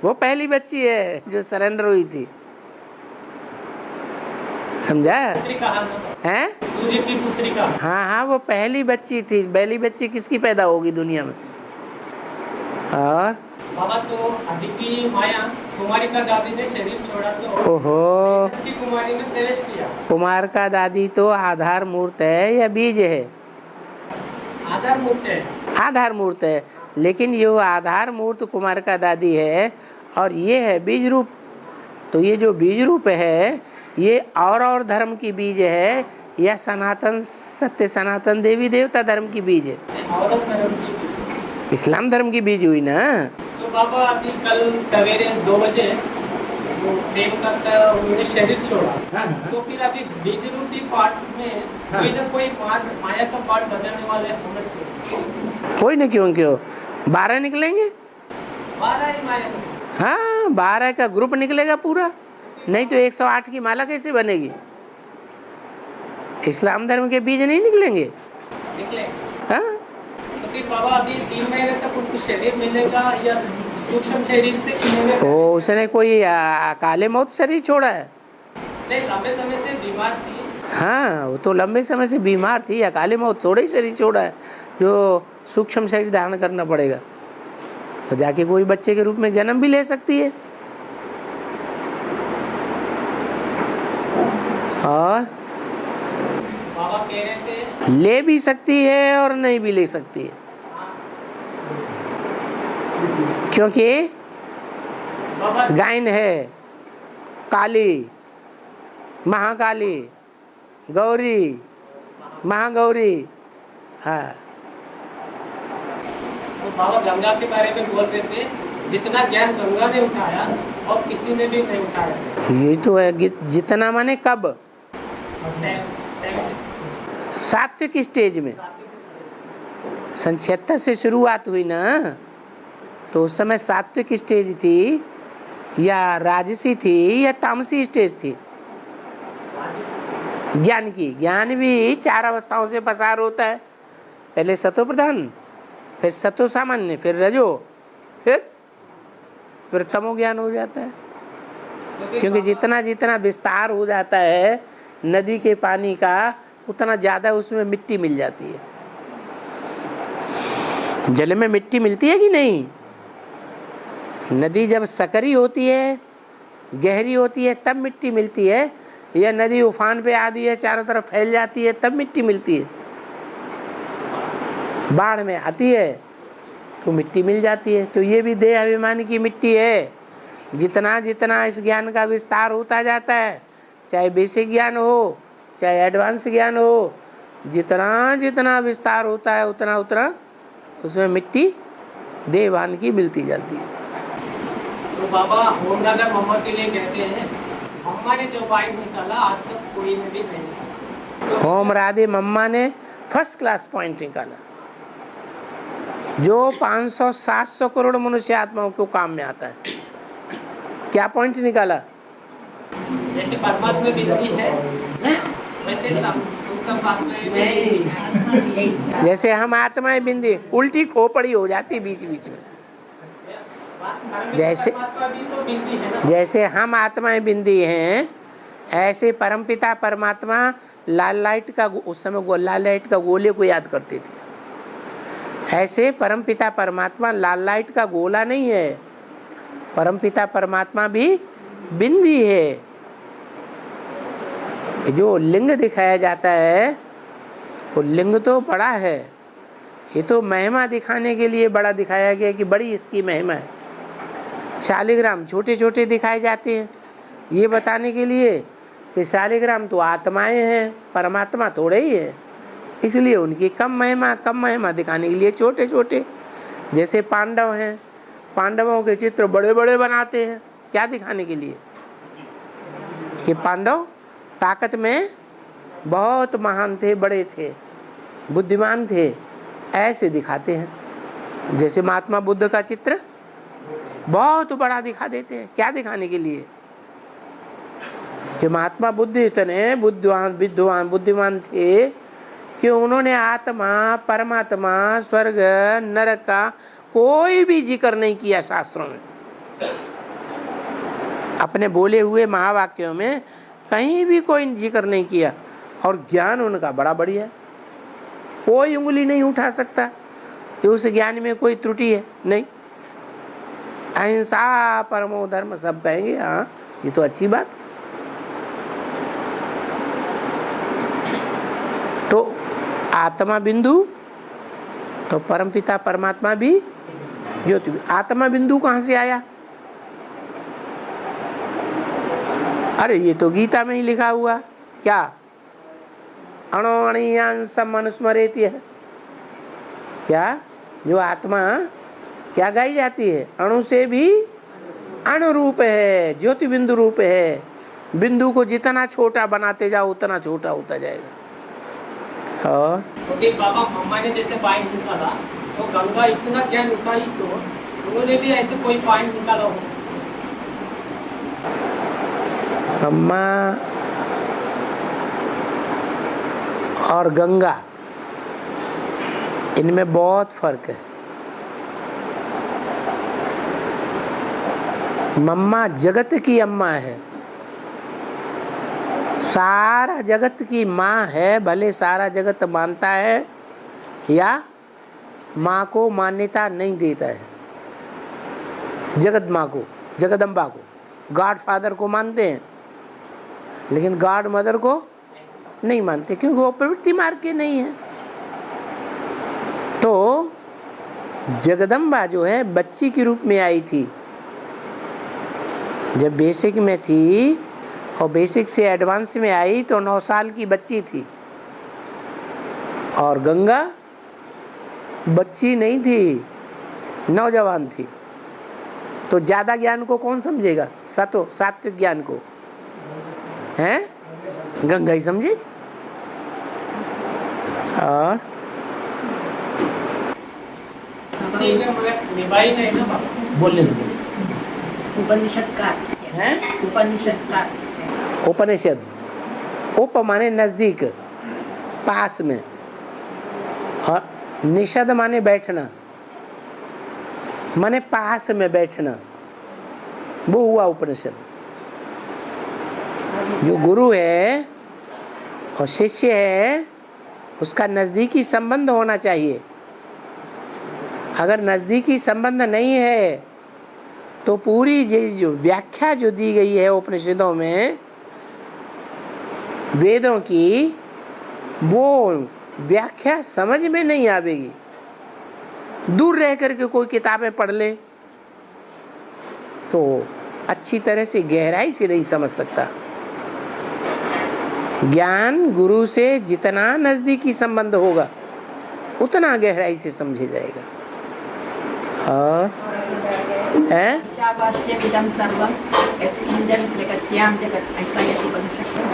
वो पहली बच्ची है जो सरेंडर हुई थी, समझा है? सूर्य की पुत्रिका। हाँ हाँ, वो पहली बच्ची थी। पहली बच्ची किसकी पैदा होगी दुनिया में? और बाबा तो अदिति माया कुमारी का दादी ने शरीर छोड़ा तो ओहो, कुमारी ने प्रवेश किया। कुमार का दादी तो आधार मूर्त है या बीज है? आधार मूर्त है। आधार मूर्त है, लेकिन ये आधार मूर्त कुमार का दादी है और ये है बीज रूप। तो ये जो बीज रूप है ये और धर्म की बीज है या सनातन सत्य सनातन देवी देवता धर्म की बीज है? और धर्म की बीज, इस्लाम धर्म की बीज हुई ना। तो बाबा अभी कल सवेरे 2 बजे वो प्रेम करता उन्होंने शरीर छोड़ा। हाँ। तो फिर अभी बीज रूपी पार्ट में हाँ। कोई ना कोई माया का पार्ट बजाने वाले होना चाहिए। कोई ना, क्यों 12 निकलेंगे। 12 ही माया का। हाँ, 12 का ग्रुप निकलेगा पूरा, नहीं तो 108 की माला कैसे बनेगी? इस्लाम धर्म के बीज नहीं निकलेंगे? निकले। हाँ? तो फिर बाबा अभी 3 महीने तक उनको शरीर मिलेगा या सूक्ष्म शरीर से मिलेगा? तो उसने कोई काले मौत शरीर छोड़ा है? नहीं, लंबे समय से बीमार थी। हाँ, वो तो लंबे समय से बीमार थी। अकाले मौत थोड़े ही शरीर छोड़ा है जो सूक्ष्म शरीर धारण करना पड़ेगा। तो जाके कोई बच्चे के रूप में जन्म भी ले सकती है और बाबा कह रहे थे ले भी सकती है और नहीं भी ले सकती है, क्योंकि बाबा गायन है, काली, महाकाली, गौरी, महागौरी। हाँ, तो बाबा गंगा के बारे में बोल रहे थे, जितना ज्ञान गंगा ने उठाया और किसी ने भी नहीं उठाया। ये तो है। जितना माने कब? सात्विक स्टेज में। 76 से शुरुआत हुई ना, तो उस समय सात्विक स्टेज थी या राजसी थी या तामसी स्टेज थी? ज्ञान की। ज्ञान भी 4 अवस्थाओं से पसार होता है। पहले सतो प्रधान, फिर सतो सामान्य, फिर रजो, फिर तमो ज्ञान हो जाता है। क्योंकि जितना जितना विस्तार हो जाता है नदी के पानी का, उतना ज्यादा उसमें मिट्टी मिल जाती है। जल में मिट्टी मिलती है कि नहीं? नदी जब सकरी होती है, गहरी होती है, तब मिट्टी मिलती है, या नदी उफान पे आती है, चारों तरफ फैल जाती है, तब मिट्टी मिलती है? बाढ़ में आती है तो मिट्टी मिल जाती है। तो ये भी देह अभिमान की मिट्टी है। जितना जितना इस ज्ञान का विस्तार होता जाता है, चाहे बेसिक ज्ञान हो चाहे एडवांस ज्ञान हो, जितना जितना विस्तार होता है उतना उतना उसमें मिट्टी देवान की मिलती जाती है। तो बाबा होमनगर मम्मा के लिए कहते हैं, मम्मा ने जो पॉइंट निकाला आज तक कोई ने भी नहीं निकाला। होम राधे मम्मा ने फर्स्ट क्लास पॉइंट निकाला, जो 500-700 करोड़ मनुष्य आत्माओं को काम में आता है। क्या पॉइंट निकाला? जैसे परमात्मा बिंदी है वैसे सब आत्माएं नहीं। जैसे हम आत्माएं बिंदी उल्टी खोपड़ी हो जाती बीच बीच में। जैसे हम आत्माएं बिंदी हैं, ऐसे परमपिता परमात्मा लाल लाइट का, उस समय लाल लाइट का गोले को याद करते थे। ऐसे परमपिता परमात्मा लाल लाइट का गोला नहीं है, परमपिता परमात्मा भी बिंदी है। जो लिंग दिखाया जाता है वो लिंग तो बड़ा है, ये तो महिमा दिखाने के लिए बड़ा दिखाया गया कि बड़ी इसकी महिमा है। शालिग्राम छोटे छोटे दिखाए जाते हैं, ये बताने के लिए कि शालिग्राम तो आत्माएं हैं, परमात्मा थोड़े ही है, इसलिए उनकी कम महिमा दिखाने के लिए छोटे छोटे। जैसे पांडव हैं, पांडवों के चित्र बड़े बड़े बनाते हैं, क्या दिखाने के लिए कि पांडव ताकत में बहुत महान थे, बड़े थे, बुद्धिमान थे, ऐसे दिखाते हैं। जैसे महात्मा बुद्ध का चित्र बहुत बड़ा दिखा देते हैं, क्या दिखाने के लिए कि महात्मा बुद्ध इतने बुद्धिमान थे कि उन्होंने आत्मा, परमात्मा, स्वर्ग, नरक का कोई भी जिक्र नहीं किया शास्त्रों में, अपने बोले हुए महावाक्यों में कहीं भी कोई जिक्र नहीं किया। और ज्ञान उनका बड़ा बढ़िया, कोई उंगली नहीं उठा सकता कि उस ज्ञान में कोई त्रुटि है, नहीं। अहिंसा परमो धर्म सब कहेंगे, हाँ ये तो अच्छी बात। तो आत्मा बिंदु तो परमपिता परमात्मा भी ज्योति। आत्मा बिंदु कहाँ से आया? अरे ये तो गीता में ही लिखा हुआ, क्या? अणो अणियांसम अनुस्मरेति है। क्या? जो आत्मा क्या गाई जाती है? अणु से भी अणु रूप है, ज्योति बिंदु रूप है। बिंदु को जितना छोटा बनाते जाओ उतना छोटा होता जाएगा। और तो बाबा मम्मा ने जैसे पॉइंट निकाला तो गंगा इतना क्या निकाली, तो उन्होंने भी ऐसे कोई पॉइंट निकाला हो? अम्मा और गंगा इनमें बहुत फर्क है। मम्मा जगत की अम्मा है, सारा जगत की माँ है। भले सारा जगत मानता है या माँ को मान्यता नहीं देता है, जगत माँ को, जगदम्बा को, गॉड फादर को मानते हैं, लेकिन गॉड मदर को नहीं मानते, क्योंकि वो प्रवृत्ति मार्ग के नहीं है। तो जगदम्बा जो है बच्ची के रूप में आई थी जब बेसिक में थी, और बेसिक से एडवांस में आई तो 9 साल की बच्ची थी। और गंगा बच्ची नहीं थी, नौजवान थी। तो ज्यादा ज्ञान को कौन समझेगा? सात्विक ज्ञान को हैं गंगा ही समझेगी। और बोलने उपनिषद का है, उपनिषद का उपनिषद। उप माने नजदीक, पास में, और निषद माने बैठना, माने पास में बैठना, वो हुआ उपनिषद। जो गुरु है और शिष्य है उसका नजदीकी संबंध होना चाहिए। अगर नजदीकी संबंध नहीं है तो पूरी ये जो व्याख्या जो दी गई है उपनिषदों में वेदों की, वो व्याख्या समझ में नहीं आवेगी। दूर रह करके कोई किताबें पढ़ ले तो अच्छी तरह से गहराई से नहीं समझ सकता। ज्ञान गुरु से जितना नजदीकी संबंध होगा उतना गहराई से समझे जाएगा। और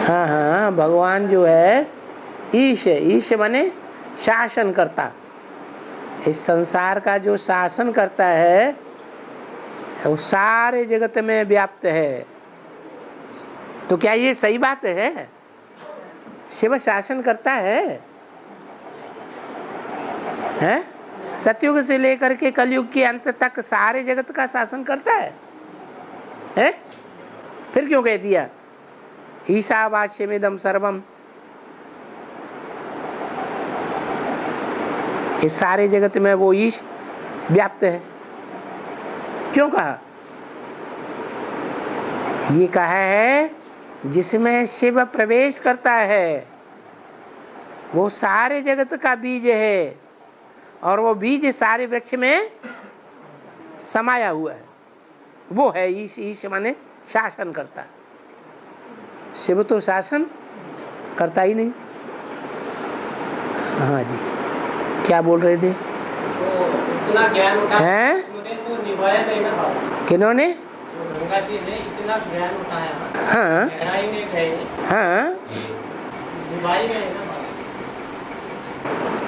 हाँ हाँ, भगवान जो है ईश है। ईश माने शासन करता। इस संसार का जो शासन करता है वो सारे जगत में व्याप्त है। तो क्या ये सही बात है? शिव शासन करता है? हैं? सतयुग से लेकर के कलयुग के अंत तक सारे जगत का शासन करता है? हैं? फिर क्यों कह दिया ईशावास्यमिदं सर्वम? इस सारे जगत में वो ईश व्याप्त है, क्यों कहा? ये कहा है जिसमें शिव प्रवेश करता है वो सारे जगत का बीज है, और वो बीज सारे वृक्ष में समाया हुआ है। वो है ईश। ईश माने शासन करता। शिव तो शासन करता ही नहीं। हाँ जी, क्या बोल रहे थे? इतना ज्ञान हैं? तो निभाया नहीं ना बाबा। किन्होंने? गंगा जी ने इतना ज्ञान उठाया, हाँ गहराई में गए, हाँ। निभाई नहीं ना बाबा।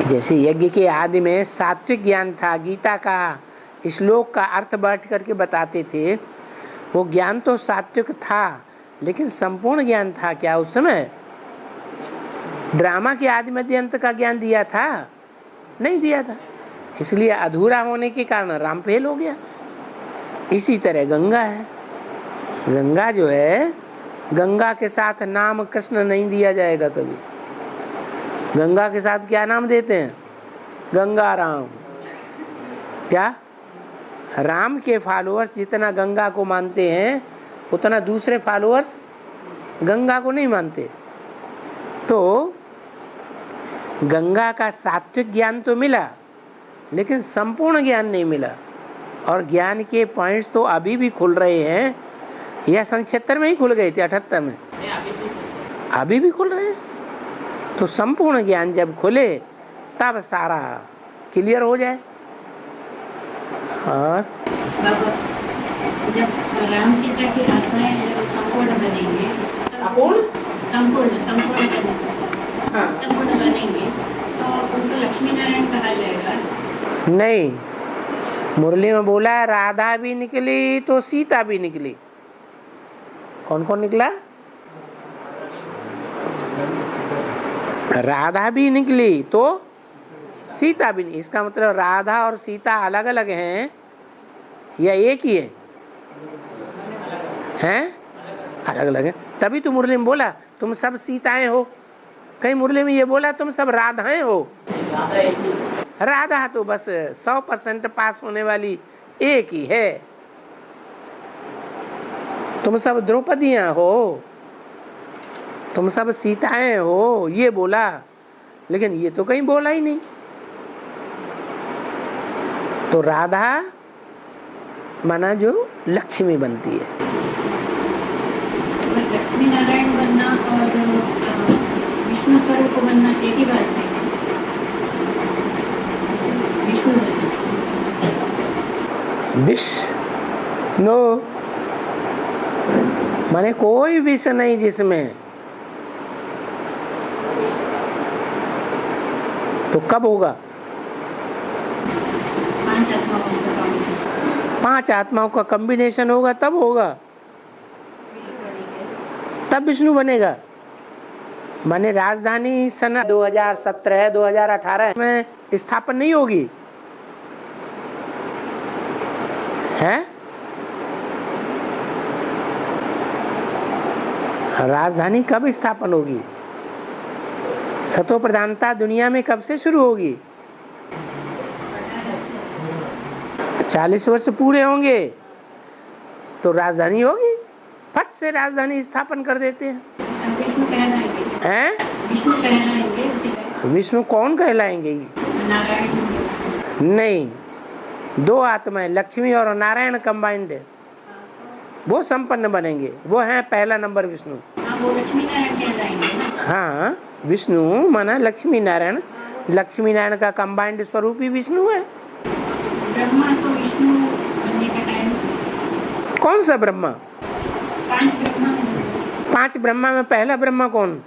जैसे यज्ञ के आदि में सात्विक ज्ञान था, गीता का श्लोक का अर्थ बैठ करके बताते थे, वो ज्ञान तो सात्विक था, लेकिन संपूर्ण ज्ञान था क्या उस समय? ड्रामा के आदि मध्य अंत का ज्ञान दिया था? नहीं दिया था। इसलिए अधूरा होने के कारण राम फेल हो गया। इसी तरह गंगा है, गंगा जो है, गंगा के साथ नाम कृष्ण नहीं दिया जाएगा कभी। गंगा के साथ क्या नाम देते हैं? गंगा राम। क्या? राम के फॉलोअर्स जितना गंगा को मानते हैं उतना दूसरे फॉलोअर्स गंगा को नहीं मानते। तो गंगा का सात्विक ज्ञान तो मिला लेकिन संपूर्ण ज्ञान नहीं मिला, और ज्ञान के पॉइंट्स तो अभी भी खुल रहे हैं, या सन 76 में ही खुल गए थे, 78 में अभी भी खुल रहे हैं। तो संपूर्ण ज्ञान जब खुले तब सारा क्लियर हो जाए। और बाबा, जब राम सीता की आत्माएं संपूर्ण बनेंगे, संपूर्ण बनेंगे तो उनको लक्ष्मी नारायण कहा जाएगा? नहीं, मुरली में बोला राधा भी निकली तो सीता भी निकली। कौन कौन निकला? राधा भी निकली तो सीता भी नहीं। इसका मतलब राधा और सीता अलग अलग हैं या एक ही है? हैं? अलग अलग है। तभी तो मुरली में बोला तुम सब सीताएं हो। कहीं मुरली में ये बोला तुम सब राधाएं हो? राधा तो बस 100% पास होने वाली एक ही है। तुम सब द्रौपदियां हो, तुम सब सीताएं हो, ये बोला, लेकिन ये तो कहीं बोला ही नहीं। तो राधा माना जो लक्ष्मी बनती है। लक्ष्मी नारायण बनना और विष्णु स्वरूप बनना एक ही बात है। विष्णु विष्णु माने कोई विष नहीं जिसमें, तो कब होगा? 5 आत्माओं का कॉम्बिनेशन होगा तब होगा, तब विष्णु बनेगा। माने राजधानी सन 2017 2018 में स्थापन नहीं होगी है? राजधानी कब स्थापन होगी? सतो प्रधानता दुनिया में कब से शुरू होगी? 40 वर्ष पूरे होंगे तो राजधानी होगी। फट से राजधानी स्थापन कर देते हैं। विष्णु कहलाएंगे हैं? विष्णु कहलाएंगे। विष्णु कौन कहलाएंगे? नारायण नहीं, 2 आत्माएं लक्ष्मी और नारायण कंबाइंड है, वो संपन्न बनेंगे। वो है पहला नंबर विष्णु। वो लक्ष्मी नारायण कहलाएंगे। हाँ, विष्णु माना लक्ष्मी नारायण। लक्ष्मी नारायण का कंबाइंड स्वरूप ही विष्णु है। ब्रह्मा तो विष्णु बनने का टाइम कौन सा ब्रह्मा? 5 ब्रह्मा। 5 ब्रह्मा में पहला ब्रह्मा कौन?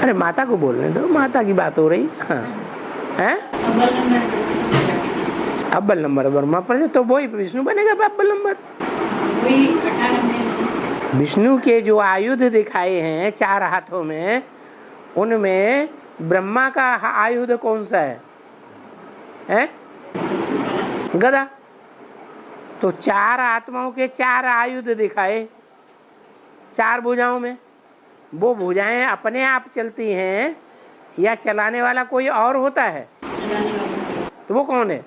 अरे माता को बोलने दो, माता की बात हो रही। हाँ है अव्वल नंबर ब्रह्मा पर, तो वही विष्णु बनेगा अव्वल नंबर। वही 18 में विष्णु के जो आयुध दिखाए हैं 4 हाथों में, उनमें ब्रह्मा का आयुध कौन सा है? गदा। तो 4 आत्माओं के 4 आयुध दिखाए 4 भुजाओं में। वो भुजाएं अपने आप चलती हैं या चलाने वाला कोई और होता है? तो वो कौन है?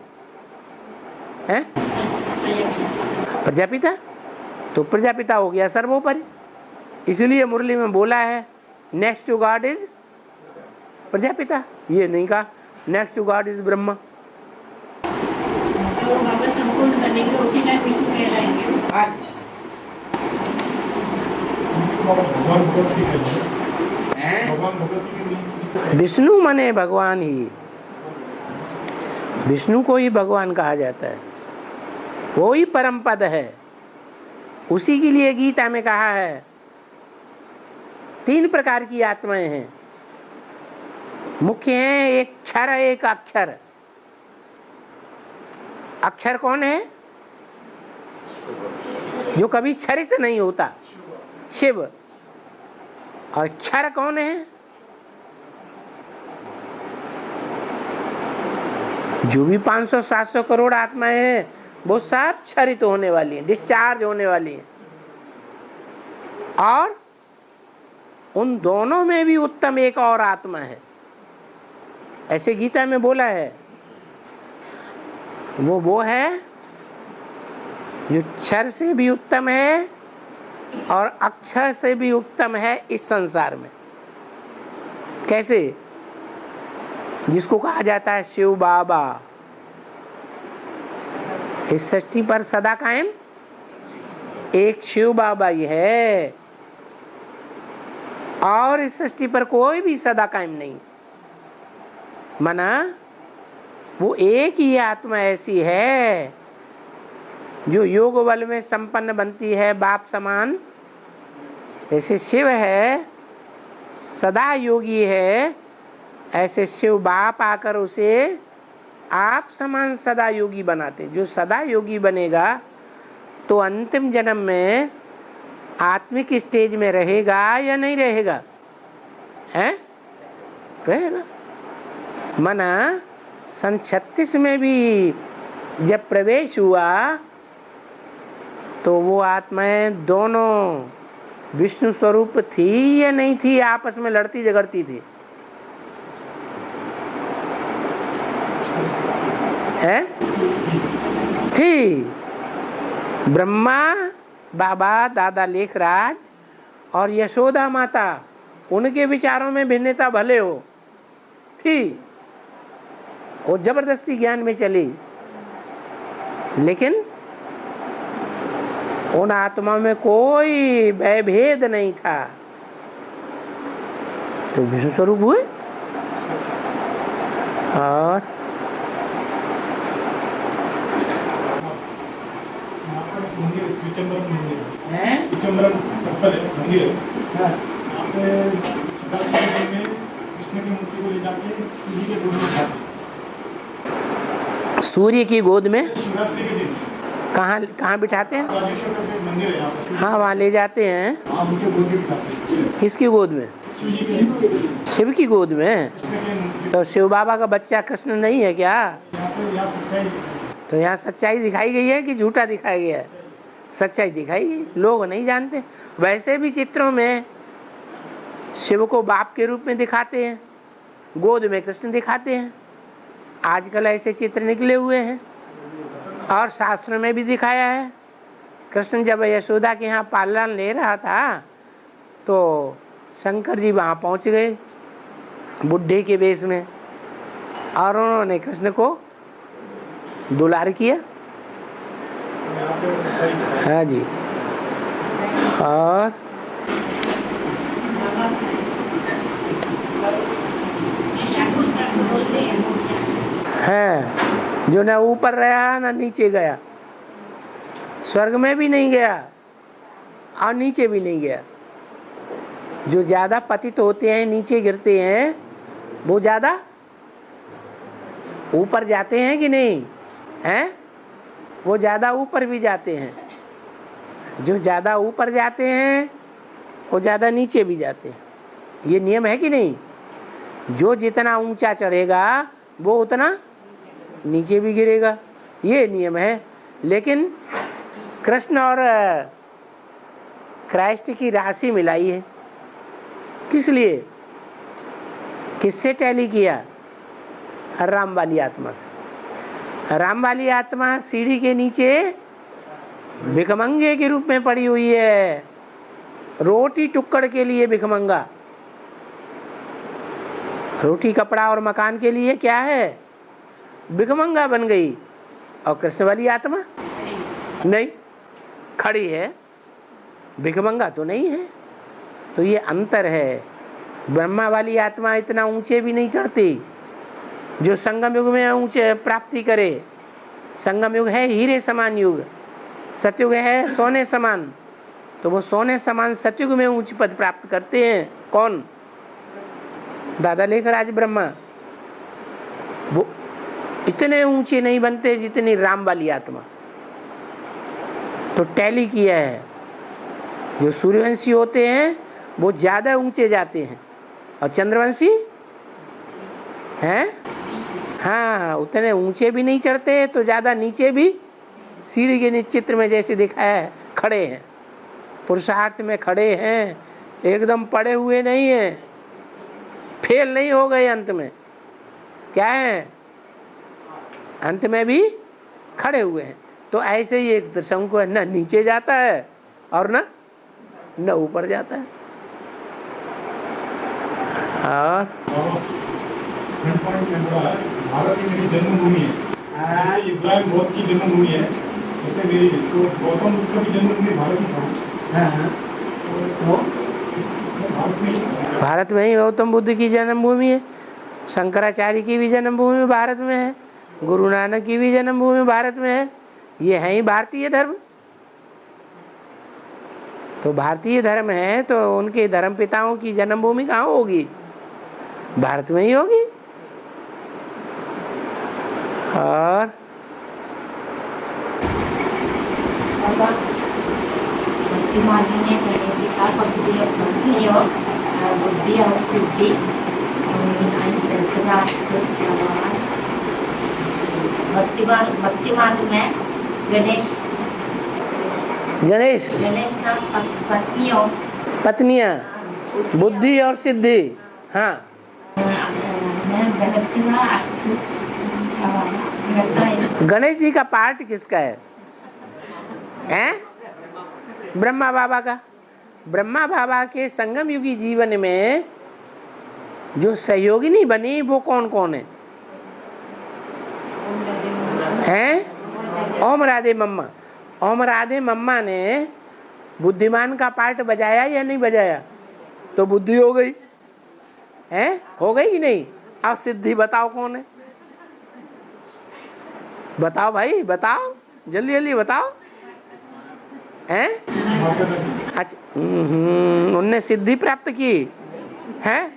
हैं? प्रजापिता। तो प्रजापिता हो गया सर्वोपरि। इसलिए मुरली में बोला है next to God is Prajapita. ये नहीं कहा next to God is Brahma. तो बाबा संपूर्ण बनेंगे, उसी टाइम विष्णु कहलाएंगे। विष्णु माने भगवान ही, विष्णु को ही भगवान कहा जाता है। वो ही परम पद है। उसी के लिए गीता में कहा है 3 प्रकार की आत्माएं हैं। मुख्य है एक क्षर, एक अक्षर। अक्षर कौन है? जो कभी क्षरित नहीं होता, शिव। और क्षर कौन है? जो भी 500-700 करोड़ आत्माएं हैं वो सब क्षरित होने वाली हैं, डिस्चार्ज होने वाली हैं। और उन दोनों में भी उत्तम एक और आत्मा है, ऐसे गीता में बोला है। वो है जो क्षर से भी उत्तम है और अक्षर से भी उत्तम है इस संसार में। कैसे? जिसको कहा जाता है शिव बाबा, इस सृष्टि पर सदा कायम एक शिव बाबा ही है, और इस सृष्टि पर कोई भी सदा कायम नहीं। माना वो एक ही आत्मा ऐसी है जो योग बल में संपन्न बनती है, बाप समान। जैसे शिव है सदा योगी है, ऐसे शिव बाप आकर उसे आप समान सदा योगी बनाते। जो सदा योगी बनेगा तो अंतिम जन्म में आत्मिक स्टेज में रहेगा या नहीं रहेगा? हैं? रहेगा। मना सन 36 में भी जब प्रवेश हुआ तो वो आत्माएं दोनों विष्णु स्वरूप थी या नहीं थी, आपस में लड़ती झगड़ती थी? है? थी। ब्रह्मा बाबा, दादा लेखराज और यशोदा माता, उनके विचारों में भिन्नता भले हो थी, वो जबरदस्ती ज्ञान में चली, लेकिन उन आत्मा में कोई भयभेद नहीं था, तो विष्णु स्वरूप हुए। और सूर्य की गोद में कहाँ बिठाते हैं? हाँ, वहाँ ले जाते हैं। किसकी गोद में? शिव की गोद में। तो शिव बाबा का बच्चा कृष्ण नहीं है क्या? तो यहाँ सच्चाई दिखाई गई है कि झूठा दिखाया गया है? सच्चाई दिखाई गई, लोग नहीं जानते। वैसे भी चित्रों में शिव को बाप के रूप में दिखाते हैं, गोद में कृष्ण दिखाते हैं। आजकल ऐसे चित्र निकले हुए हैं और शास्त्रों में भी दिखाया है। कृष्ण जब यशोदा के यहाँ पालन ले रहा था तो शंकर जी वहाँ पहुँच गए बुढ़े के वेश में, और उन्होंने कृष्ण को दुलार किया। हाँ जी। और है जो ना ऊपर रहा ना नीचे गया, स्वर्ग में भी नहीं गया और नीचे भी नहीं गया। जो ज्यादा पतित होते हैं, नीचे गिरते हैं, वो ज्यादा ऊपर जाते हैं कि नहीं? हैं? वो ज्यादा ऊपर भी जाते हैं। जो ज्यादा ऊपर जाते हैं वो ज्यादा नीचे भी जाते हैं। ये नियम है कि नहीं? जो जितना ऊंचा चढ़ेगा वो उतना नीचे भी गिरेगा, ये नियम है। लेकिन कृष्ण और क्राइस्ट की राशि मिलाई है। किस लिए? किससे टैली किया? राम वाली आत्मा से। राम वाली आत्मा सीढ़ी के नीचे भिखमंगे के रूप में पड़ी हुई है, रोटी टुक्कड़ के लिए भिखमंगा। रोटी कपड़ा और मकान के लिए क्या है? भिखमंगा बन गई। और कृष्ण वाली आत्मा नहीं, खड़ी है, भिखमंगा तो नहीं है। तो ये अंतर है। ब्रह्मा वाली आत्मा इतना ऊंचे भी नहीं चढ़ती जो संगम युग में ऊंचे प्राप्ति करे। संगम युग है हीरे समान युग, सतयुग है सोने समान। तो वो सोने समान सतयुग में ऊंच पद प्राप्त करते हैं। कौन? दादा लेखराज ब्रह्मा। वो इतने ऊंचे नहीं बनते जितनी राम वाली आत्मा। तो टैली किया है। जो सूर्यवंशी होते हैं वो ज्यादा ऊंचे जाते हैं, और चंद्रवंशी हैं, हाँ, उतने ऊंचे भी नहीं चढ़ते तो ज़्यादा नीचे भी सीढ़ी के नीचे चित्र में जैसे दिखाया है खड़े हैं, पुरुषार्थ में खड़े हैं, एकदम पड़े हुए नहीं हैं, फेल नहीं हो गए, अंत में क्या है, अंत में भी खड़े हुए हैं। तो ऐसे ही एक शंकु है, न नीचे जाता है और न ऊपर जाता है। और भारत में मेरी जन्मभूमि है, जैसे इब्राहिम बौद्ध की जन्मभूमि है, जैसे मेरी तो गौतम बुद्ध का भी जन्मभूमि भारत ही था। तो भारत में ही गौतम बुद्ध की जन्मभूमि है, शंकराचार्य की भी जन्मभूमि भारत में है, गुरु नानक की भी जन्मभूमि भारत में है। ये है ही भारतीय धर्म। तो भारतीय धर्म है तो उनके धर्म पिताओं की जन्मभूमि कहाँ होगी? भारत में ही होगी। और बुद्धि और सिद्धि भक्ति मार्ग में गणेश का पत्नियां बुद्धि और सिद्धि। हाँ, गणेश जी का पार्ट किसका है? हैं? ब्रह्मा बाबा का। ब्रह्मा बाबा के संगम युगी जीवन में जो सहयोगिनी बनी वो कौन कौन है? हैं? ओम राधे मम्मा। ओम राधे मम्मा ने बुद्धिमान का पार्ट बजाया या नहीं बजाया? तो बुद्धि हो गई, हैं? हो गई कि नहीं? अब सिद्धि बताओ कौन है? बताओ भाई, बताओ, जल्दी जल्दी बताओ। हैं? अच्छा, उनने सिद्धि प्राप्त की है।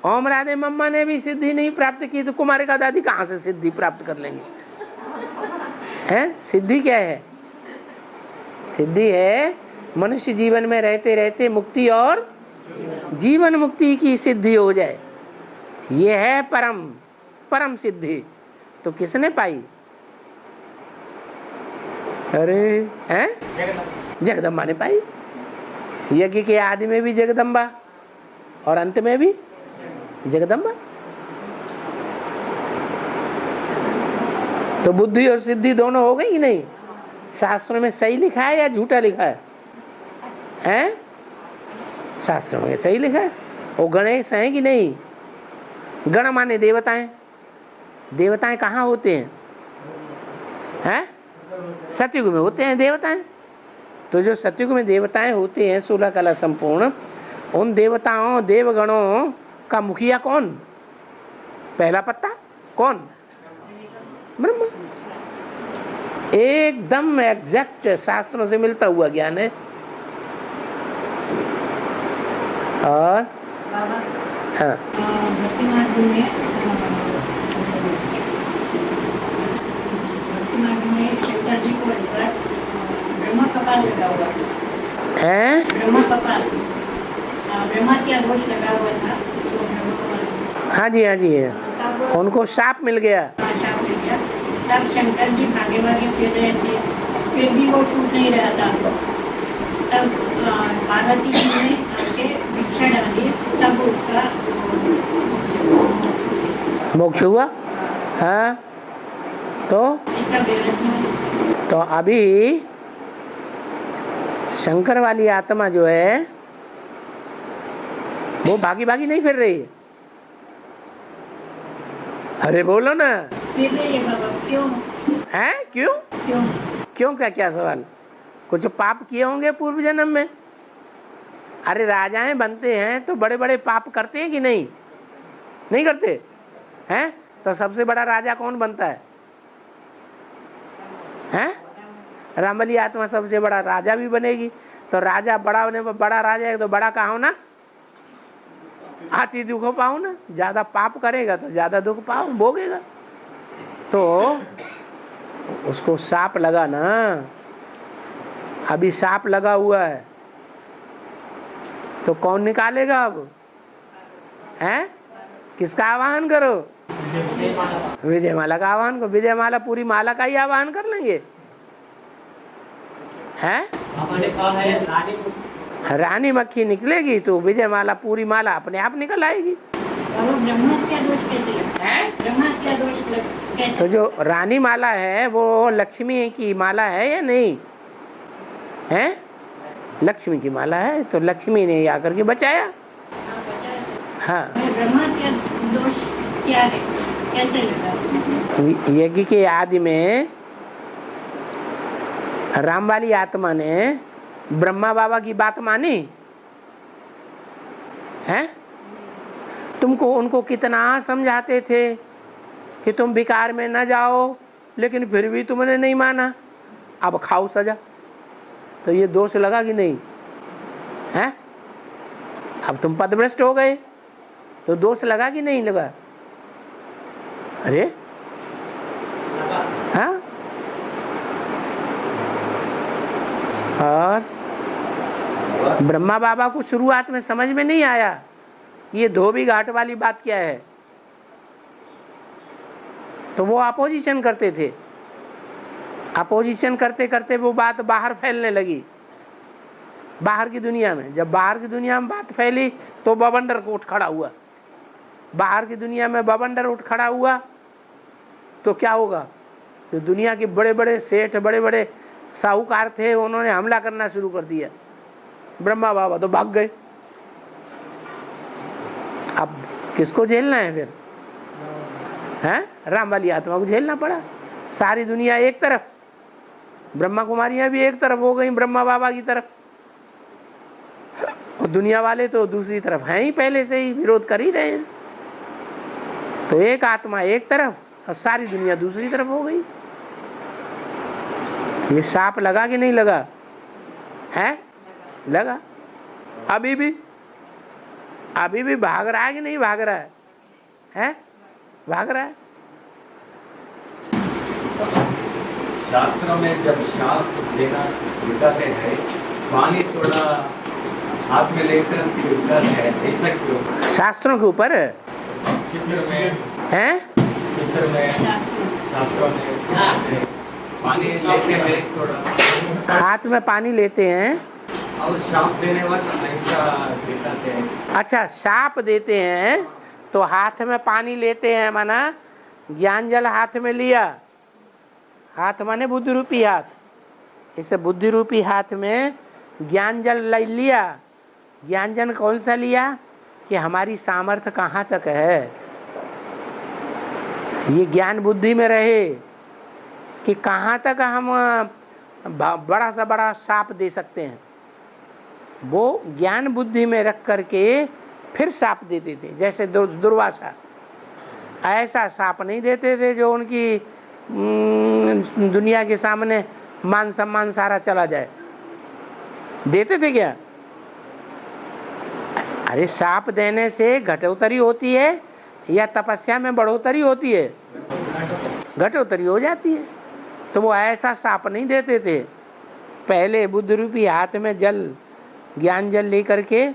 ओम राधे मम्मा ने भी सिद्धि नहीं प्राप्त की तो कुमारिका दादी कहाँ से सिद्धि प्राप्त कर लेंगे? हैं? सिद्धि क्या है? सिद्धि है मनुष्य जीवन में रहते रहते मुक्ति और जीवन मुक्ति की सिद्धि हो जाए। ये है परम सिद्धि। तो किसने पाई? अरे हैं? जगदम्बा ने पाई। यज्ञ के आदि में भी जगदम्बा और अंत में भी जगदम्बा। तो बुद्धि और सिद्धि दोनों हो गई कि नहीं? शास्त्रों में सही लिखा है या झूठा लिखा है? हैं? शास्त्रों में सही लिखा है। वो गणेश हैं कि नहीं? गण माने देवताएं। देवताएं कहाँ होते हैं? हैं? सतयुग में होते हैं देवताएं। तो जो सतयुग में देवताएं होते हैं 16 कला संपूर्ण, उन देवताओं देवगणों का मुखिया कौन? पहला पत्ता कौन? ब्रह्मा। एकदम एग्जैक्ट शास्त्रों से मिलता हुआ ज्ञान है। और हाँ, भक्ति मार्ग में शंकर जी को ब्रह्मा कपाल लगा हुआ है? ब्रह्मा कपाल, ब्रह्मा क्या दोष लगा हुआ था तो ब्रह्मा कपाल। हाँ जी, हाँ जी है। उनको शाप मिल गया। शाप मिल गया। तब शंकर जी भागे भागे फिर रहे थे, फिर भी वो छूट नहीं रहा था। तब पार्वती जी ने आके भिक्षा डाली, तब उसका मोक्ष हुआ। हाँ, तो अभी शंकर वाली आत्मा जो है वो भागी भागी नहीं फिर रही है। अरे बोलो ना। फिर रही है बाबा। क्यों? हैं? क्यों? क्यों? क्यों का क्या सवाल? कुछ पाप किए होंगे पूर्व जन्म में। अरे राजाएं बनते हैं तो बड़े बड़े पाप करते हैं कि नहीं? नहीं करते हैं? तो सबसे बड़ा राजा कौन बनता है? हैं? रामबली आत्मा सबसे बड़ा राजा भी बनेगी। तो राजा बड़ा होने पर बड़ा राजा है तो बड़ा कहाँ हो ना, आती दुख पाओ ना। ज्यादा पाप करेगा तो ज्यादा दुख पाओ भोगेगा। तो उसको सांप लगा ना, अभी सांप लगा हुआ है तो कौन निकालेगा अब? हैं? किसका आवाहन करो? विजयमाला का आह्वान को, विजयमाला पूरी माला का ही आह्वान कर लेंगे हैं। हमारे कहा है रानी मक्खी निकलेगी तो विजयमाला पूरी माला अपने आप निकल आएगी। और वो ब्रह्महत्या दोष कैसे लगता है? ब्रह्महत्या दोष कैसे? तो जो रानी माला है वो लक्ष्मी की माला है या नहीं है? लक्ष्मी की माला है, तो लक्ष्मी ने आकर के बचाया। हाँ, ब्रह्महत्या दोष क्या है, कैसे लगा? यज्ञ के आदि में राम वाली आत्मा ने ब्रह्मा बाबा की बात मानी है। तुमको उनको कितना समझाते थे कि तुम विकार में न जाओ, लेकिन फिर भी तुमने नहीं माना। अब खाओ सजा। तो ये दोष लगा कि नहीं है? अब तुम पदभ्रष्ट हो गए तो दोष लगा कि नहीं लगा? अरे हाँ। और ब्रह्मा बाबा को शुरुआत में समझ में नहीं आया ये धोबी घाट वाली बात क्या है, तो वो अपोजिशन करते थे। अपोजिशन करते करते वो बात बाहर फैलने लगी, बाहर की दुनिया में। जब बाहर की दुनिया में बात फैली तो बवंडर को उठ खड़ा हुआ। बाहर की दुनिया में बवंडर उठ खड़ा हुआ तो क्या होगा? जो दुनिया के बड़े बड़े सेठ, बड़े बड़े साहूकार थे, उन्होंने हमला करना शुरू कर दिया। ब्रह्मा बाबा तो भाग गए। अब किसको झेलना है फिर? हैं? राम वाली आत्मा को झेलना पड़ा। सारी दुनिया एक तरफ, ब्रह्मा कुमारियां भी एक तरफ हो गई ब्रह्मा बाबा की तरफ, और दुनिया वाले तो दूसरी तरफ हैं ही, पहले से ही विरोध कर ही रहे हैं। तो एक आत्मा एक तरफ और सारी दुनिया दूसरी तरफ हो गई। ये सांप लगा कि नहीं लगा है? लगा। अभी भी भाग रहा है कि नहीं भाग रहा है? हैं? भाग रहा है। शास्त्रों में जब शाप देना बताते हैं, पानी थोड़ा हाथ में लेकर गिरता है, ऐसा क्यों? शास्त्रों के ऊपर चित्र में हैं? चित्र में शास्त्रों में पानी लेते हैं, थोड़ा हाथ में पानी लेते हैं और शाप देने वक्त ऐसा दिखाते हैं। अच्छा, शाप देते हैं तो हाथ में पानी लेते हैं, माना ज्ञान जल हाथ में लिया। हाथ माने बुद्धि रूपी हाथ। इसे बुद्धि रूपी हाथ में ज्ञान जल लिया। ज्ञान जल कौन सा लिया? कि हमारी सामर्थ्य कहाँ तक है, ये ज्ञान बुद्धि में रहे कि कहाँ तक हम बड़ा सा बड़ा शाप दे सकते हैं। वो ज्ञान बुद्धि में रख करके फिर शाप देते थे। जैसे दुर्वासा ऐसा शाप नहीं देते थे जो उनकी दुनिया के सामने मान सम्मान सारा चला जाए। देते थे क्या? अरे शाप देने से घटोत्तरी होती है या तपस्या में बढ़ोतरी होती है? घटोत्तरी हो जाती है। तो वो ऐसा शाप नहीं देते थे। पहले बुद्ध रूपी हाथ में जल, ज्ञान जल लेकर के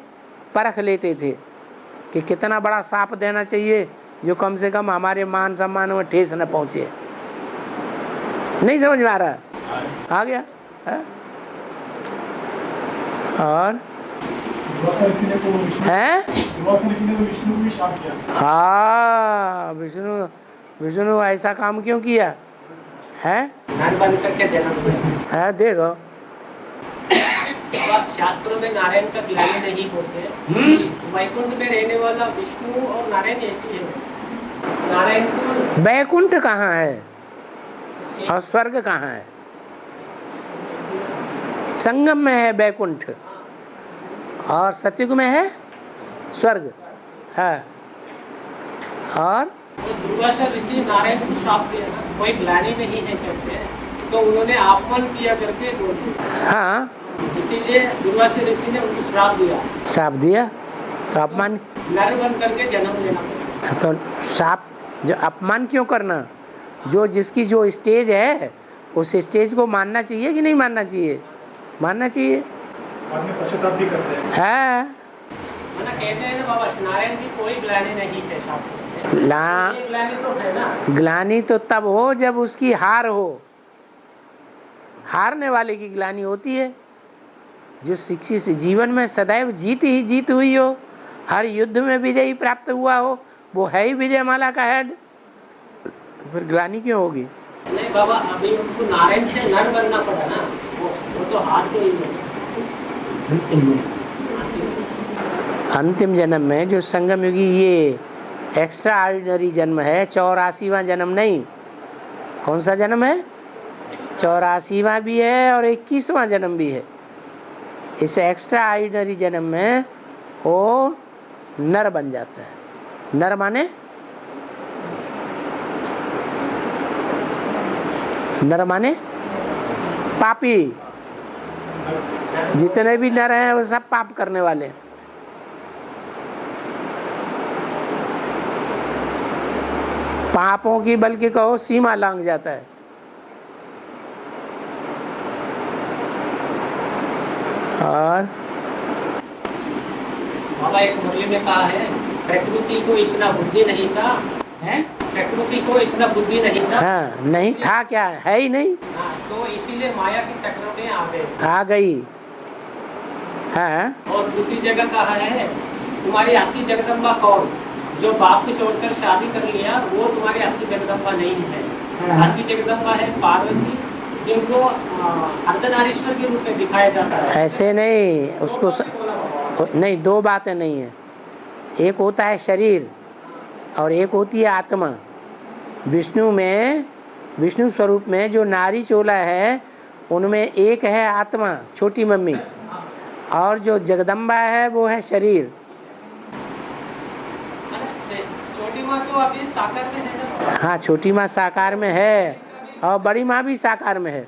परख लेते थे कि कितना बड़ा शाप देना चाहिए जो कम से कम हमारे मान सम्मान में ठेस न पहुंचे। नहीं समझ में आ रहा? आ गया है? और है? विष्णु को भी शाप दिया। हाँ, विष्णु ऐसा काम क्यों किया है? बंद करके जन्म लिया। है देखो, शास्त्रों में नारायण का ग्लानि नहीं होते। वैकुंठ में रहने वाला विष्णु और नारायण एक ही है। नारायण को बैकुंठ कहाँ है और स्वर्ग कहाँ है? संगम में है बैकुंठ और सतयुग में है स्वर्ग है। और दुर्वासा ऋषि नारायण को श्राप दिया ना, कोई ग्लानि नहीं है कहते हैं, तो उन्होंने अपमान किया करके बोल दिया। हाँ, इसीलिए दुर्वासा ऋषि ने उनको श्राप दिया। श्राप दिया तो अपमान, नर बन करके जन्म लेना पड़ा। तो श्राप जो अपमान क्यों करना? जो जिसकी जो स्टेज है उस स्टेज को मानना चाहिए कि नहीं मानना चाहिए? मानना चाहिए। बाद में पश्चाताप भी करते हैं। है कहते हैं ना बाबा, नारायण की कोई ग्लानि नहीं है शास्त्र में। ये ग्लानि तो है ना। ग्लानि तो तब हो जब उसकी हार हो। हारने वाले की ग्लानि होती है। जो शिक्षित से जीवन में सदैव जीत ही जीत हुई हो, हर युद्ध में विजयी प्राप्त हुआ हो, वो है ही विजय माला का हेड, फिर ग्लानि क्यों होगी? नहीं बाबा, अभी उनको नारायण से नर बनना पड़ा ना, वो तो हार तो ही है। अंतिम जन्म में जो संगम युगी ये एक्स्ट्रा ऑर्डिनरी जन्म है, 84वां जन्म नहीं। कौन सा जन्म है? 84वां भी है और 21वां जन्म भी है। इस एक्स्ट्रा ऑर्डिनरी जन्म में वो नर बन जाता है। नर माने पापी। जितने भी नर हैं वो सब पाप करने वाले हैं। पापों की बल्कि कहो सीमा लांघ जाता है। और बाबा एक मुरली में कहा है, प्रकृति को इतना बुद्धि नहीं था, प्रकृति को इतना बुद्धि नहीं था। हाँ, नहीं था, क्या है ही नहीं। हाँ, तो इसीलिए माया के चक्र में आ गई। हाँ, और दूसरी जगह कहा है, तुम्हारी असली जगदम्बा कौन? जो बाप को छोड़कर शादी कर लिया वो तुम्हारी असली जगदम्बा नहीं है। असली जगदम्बा है पार्वती, जिनको अर्धनारीश्वर के रूप में दिखाया जाता है। ऐसे नहीं, उसको नहीं, दो बातें नहीं है। एक होता है शरीर और एक होती है आत्मा। विष्णु स्वरूप में जो नारी चोला है उनमें एक है आत्मा, छोटी मम्मी, और जो जगदम्बा है वो है शरीर। छोटी माँ तो अभी साकार में है ना? हाँ, छोटी माँ साकार में है और बड़ी माँ भी साकार में है,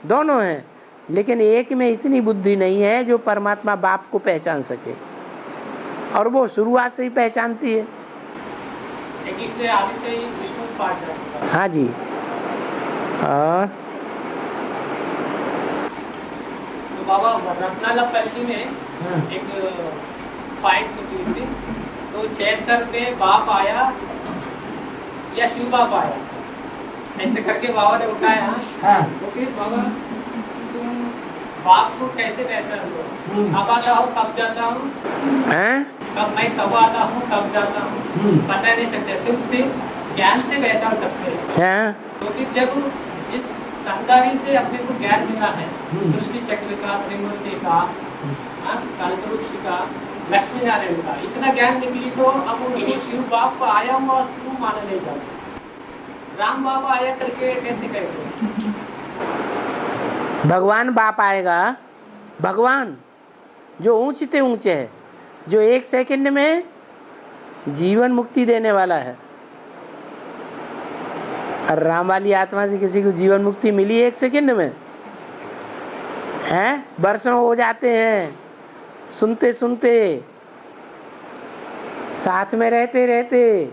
दोनों हैं। लेकिन एक में इतनी बुद्धि नहीं है जो परमात्मा बाप को पहचान सके, और वो शुरुआत से ही पहचानती है। इसलिए आदि से ही विष्णु पाठ है। हाँ जी। और तो बाबा रत्नालापल्ली में एक फाइट होती थी, तो 76 में बाप आया या शिव बाप आया, ऐसे करके बाबा ने उठाया। तो फिर बाबा तुम बाप को कैसे पहचान दो? कब आता हूँ कब जाता हूँ, कब मैं कब आता हूँ कब जाता हूँ, पता नहीं सकते। सिर्फ ज्ञान से पहचान सकते हैं। तो फिर जब इस समझदारी से अपने को ज्ञान मिला है, सृष्टि चक्र का, त्रिमूर्ति का, कल्पवृक्ष का, लक्ष्मी नारायण का, इतना ज्ञान निकली, तो अब उनको शिव बाप आया हुआ क्यों माना नहीं जाता? राम बाप आया करके कैसे कहते? भगवान बाप आएगा। भगवान जो ऊंचे से ऊंचे है, जो 1 सेकंड में जीवन मुक्ति देने वाला है। और राम वाली आत्मा से किसी को जीवन मुक्ति मिली 1 सेकंड में? हैं? वर्षों हो जाते हैं सुनते सुनते, साथ में रहते रहते,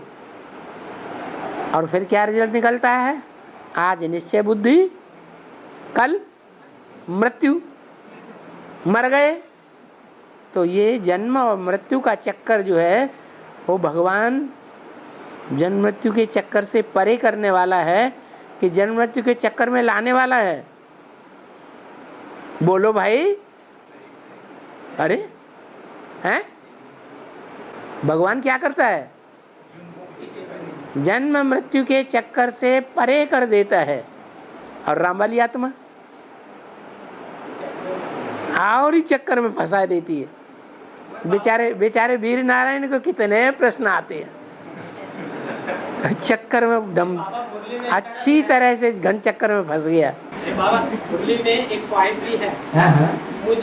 और फिर क्या रिजल्ट निकलता है? आज निश्चय बुद्धि, कल मृत्यु, मर गए। तो ये जन्म और मृत्यु का चक्कर जो है वो भगवान जन्म मृत्यु के चक्कर से परे करने वाला है कि जन्म मृत्यु के चक्कर में लाने वाला है। बोलो भाई। अरे हैं? भगवान क्या करता है? जन्म मृत्यु के चक्कर से परे कर देता है। और राम वाली आत्मा और ही चक्कर में फंसा देती है। बेचारे वीर नारायण को कितने प्रश्न आते हैं, चक्कर में दम अच्छी तरह से घन चक्कर में फंस गया। बाबा मुरली में एक पॉइंट भी है, मुझ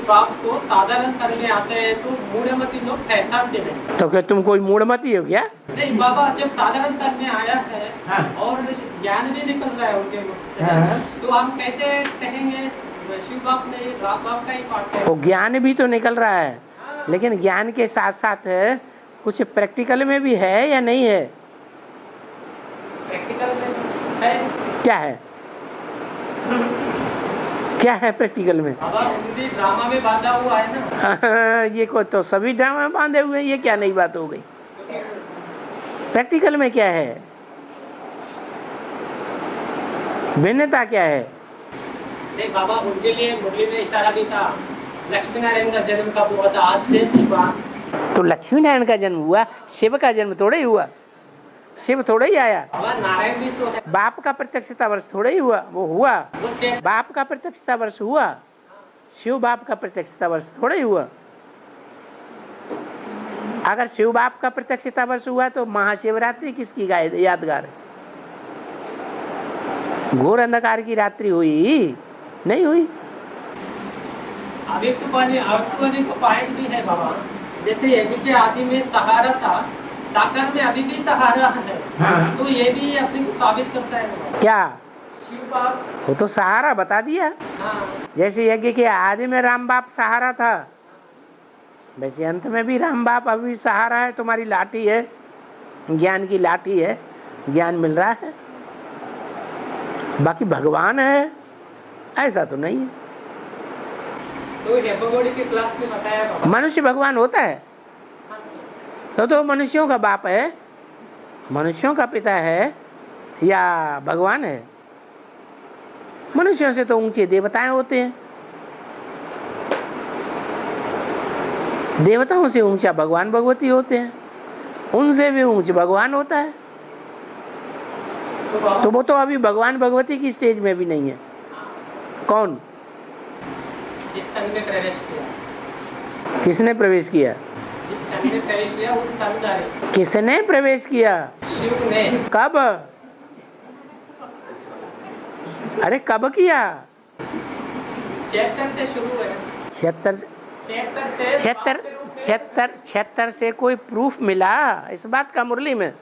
बाप को साधारण करने आते हैं तो मूढ़मती लोग पहचानते हैं। तो क्या तुम कोई मूढ़मती हो क्या? नहीं बाबा, जब साधारण करने आया है और ज्ञान भी निकल रहा है उनके मुख से, तो हम कैसे कहेंगे शिव बाप ने राम बाप का ही पाठ है? वो ज्ञान भी तो निकल रहा है, लेकिन ज्ञान के साथ साथ कुछ प्रैक्टिकल में भी है या नहीं है? प्रैक्टिकल में है। क्या है? क्या है प्रैक्टिकल में? ड्रामा में बांधा हुआ है ना। ये को तो सभी ड्रामा में बांधे हुए हैं, ये क्या नई बात हो गई? प्रैक्टिकल में क्या है, भिन्नता क्या है? नहीं बाबा, उनके लिए मुरली में इशारा भी था, लक्ष्मी नारायण का जन्म कब हुआ था, आज से तो लक्ष्मी नारायण का जन्म हुआ, शिव का जन्म थोड़ा ही हुआ, शिव थोड़ा ही आया। नारायण भी तो है। बाप का प्रत्यक्षता वर्ष थोड़ा ही हुआ, वो हुआ, बाप का प्रत्यक्षता वर्ष हुआ, शिव बाप का प्रत्यक्षता वर्ष थोड़ा ही हुआ। अगर शिव बाप का प्रत्यक्षता वर्ष हुआ तो महाशिवरात्रि किसकी यादगार है? घोर अंधकार की रात्रि हुई नहीं हुई? अभी तो पॉइंट भी है बाबा, जैसे यज्ञ के आदि में सहारा था, साकार में अभी भी सहारा है। हाँ। तो ये भी अपने को साबित करता है बाबा। क्या शिव बाप, वो तो सहारा बता दिया। हाँ। जैसे यज्ञ के आदि में राम बाप सहारा था, वैसे अंत में भी राम बाप अभी सहारा है। तुम्हारी लाठी है, ज्ञान की लाठी है, ज्ञान मिल रहा है। बाकी भगवान है ऐसा तो नहीं है। तो हेपोगोडी के क्लास में बताया बाबा, मनुष्य भगवान होता है तो मनुष्यों का बाप है, मनुष्यों का पिता है या भगवान है? मनुष्यों से तो ऊंचे देवताएं होते हैं, देवताओं से ऊंचा भगवान भगवती होते हैं, उनसे भी ऊंचा भगवान होता है। तो वो तो अभी भगवान भगवती की स्टेज में भी नहीं है। कौन? जिस तन में प्रवेश किया। किसने प्रवेश किया? जिस तन में प्रवेश किया उस तनधारी। किसने प्रवेश किया? शिव ने। कब? अरे कब किया? 76 से शुरू है। 76 से कोई प्रूफ मिला इस बात का मुरली में?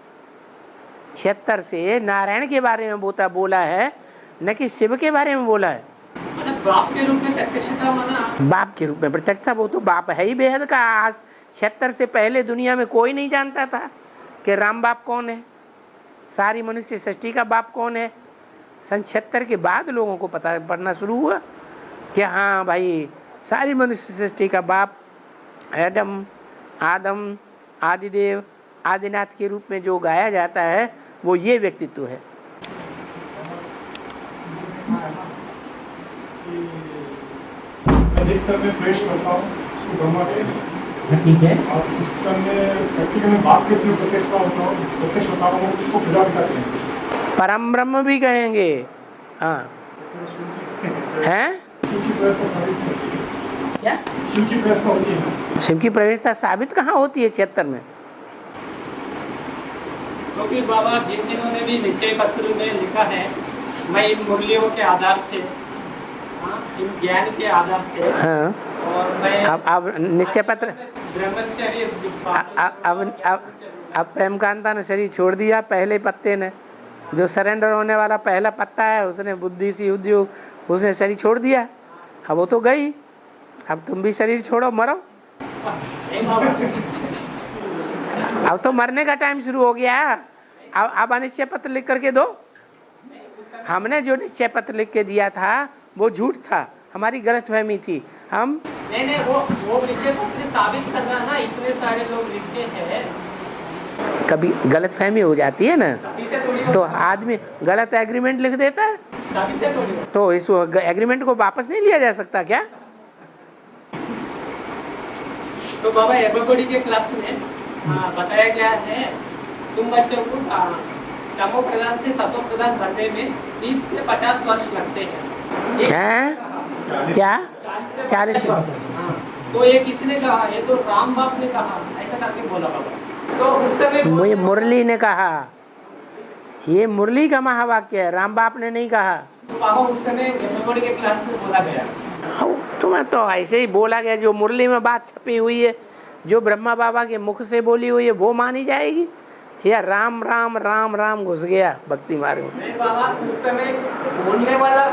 76 से नारायण के बारे में बोला है, न कि शिव के बारे में बोला है। बाप के रूप में प्रत्यक्षता माना। बाप के रूप में प्रत्यक्षता, वो तो बाप है ही बेहद का। आज 76 से पहले दुनिया में कोई नहीं जानता था कि राम बाप कौन है, सारी मनुष्य सृष्टि का बाप कौन है। सन 76 के बाद लोगों को पता पड़ना शुरू हुआ कि हाँ भाई, सारी मनुष्य सृष्टि का बाप एडम, आदम, आदिदेव, आदिनाथ के रूप में जो गाया जाता है वो ये व्यक्तित्व है। जिस तन में प्रवेश करता हूँ उसको ब्रह्मा कहते हैं। ठीक है। और जिस तन में प्रैक्टिकल में बाप के रूप में प्रत्यक्ष होता हूँ उसको पिता कहते हैं। परम ब्रह्म भी कहेंगे। हाँ हैं? क्या? शिव की प्रवेशता होती है। शिव की प्रवेशता साबित कहाँ होती है 76 में? क्योंकि बाबा जिन जिन्होंने भी निश्चय पत्र में लिखा है, मैं इन मुरलियों के आधार से, इन ज्ञान के आधार से, हाँ, और मैं अब निश्चय पत्र ब्रह्मचर्य अब प्रेमकांता ने शरीर छोड़ दिया। पहले पत्ते ने, जो सरेंडर होने वाला पहला पत्ता है, उसने बुद्धि सी उद्योग, उसने शरीर छोड़ दिया। अब वो तो गई, अब तुम भी शरीर छोड़ो, मरो। अब तो मरने का टाइम शुरू हो गया। अब निश्चय पत्र लिख करके दो। हमने जो निश्चय पत्र लिख के दिया था वो झूठ था, हमारी गलतफहमी थी। हम नहीं वो निश्चय पत्र साबित करना ना, इतने सारे लोग लिखते हैं। कभी गलतफहमी हो जाती है ना, तो आदमी गलत एग्रीमेंट लिख देता है, तो इस एग्रीमेंट को वापस नहीं लिया जा सकता क्या? तो बाबा एवरीबॉडी के क्लास में बताया गया है, तुम बच्चों को तमो प्रधान से सतो प्रधान बनने में 30 से 50 वर्ष लगते हैं। क्या? 40 वर्ष। तो ये किसने कहा? ये तो राम बाप ने कहा, ऐसा करके बोला बाबा। तो उस समय ये मुरली ने कहा, ये मुरली का महावाक्य है, राम बाप ने नहीं कहा। तो बाबा उस समय एवरीबॉडी के क्लास में बोला गया। तुम्हें तो ऐसे ही बोला गया, जो मुरली में बात छपी हुई है, जो ब्रह्मा बाबा के मुख से बोली हुई है, वो मानी जाएगी, या राम राम राम राम घुस गया भक्ति मार्ग में? नहीं बाबा, उस समय बोलने वाला